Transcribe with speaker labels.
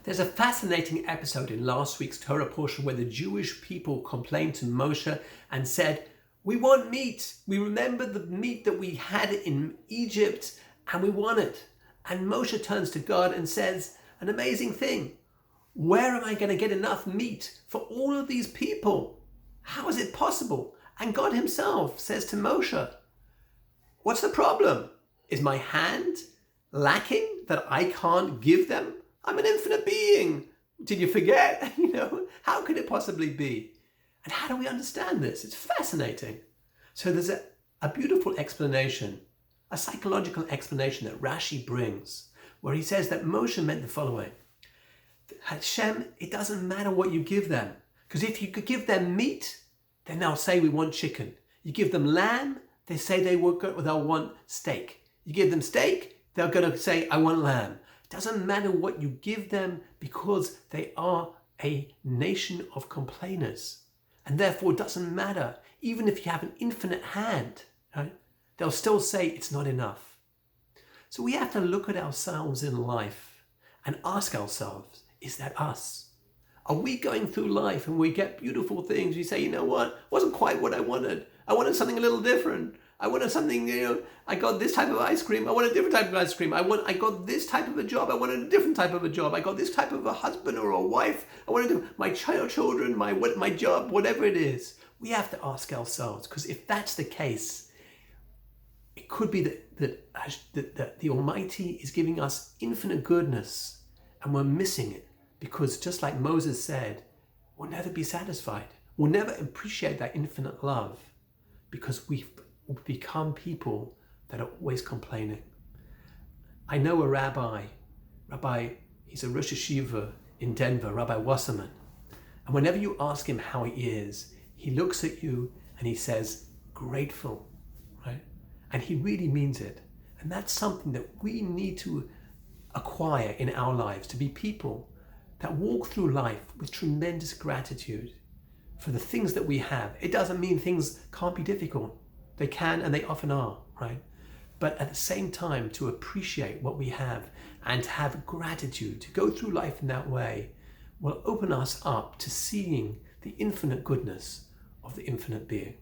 Speaker 1: There's a fascinating episode in last week's Torah portion where the Jewish people complained to Moshe and said, "We want meat. We remember the meat that we had in Egypt and we want it." And Moshe turns to God and says an amazing thing. "Where am I going to get enough meat for all of these people? How is it possible?" And God himself says to Moshe, "What's the problem? Is my hand lacking that I can't give them? I'm an infinite being. Did you forget? How could it possibly be?" And how do we understand this? It's fascinating. So there's a beautiful explanation, a psychological explanation that Rashi brings, where he says that Moshe meant the following. Hashem, it doesn't matter what you give them, because if you could give them meat, then they'll say we want chicken. You give them lamb, they say they'll want steak. You give them steak, they're going to say I want lamb. It doesn't matter what you give them because they are a nation of complainers. And therefore it doesn't matter, even if you have an infinite hand, right? They'll still say it's not enough. So we have to look at ourselves in life and ask ourselves, is that us? Are we going through life and we get beautiful things? We say, you know what? It wasn't quite what I wanted. I wanted something a little different. I wanted something, I got this type of ice cream. I want a different type of ice cream. I got this type of a job. I wanted a different type of a job. I got this type of a husband or a wife. I wanted my children, my job, whatever it is. We have to ask ourselves, because if that's the case, it could be that the Almighty is giving us infinite goodness and we're missing it, because just like Moses said, we'll never be satisfied. We'll never appreciate that infinite love because we've become people that are always complaining. I know a rabbi, he's a Rosh Yeshiva in Denver, Rabbi Wasserman. And whenever you ask him how he is, he looks at you and he says, grateful, right? And he really means it. And that's something that we need to acquire in our lives, to be people that walk through life with tremendous gratitude for the things that we have. It doesn't mean things can't be difficult. They can, and they often are, right? But at the same time, to appreciate what we have and to have gratitude, to go through life in that way, will open us up to seeing the infinite goodness of the infinite being.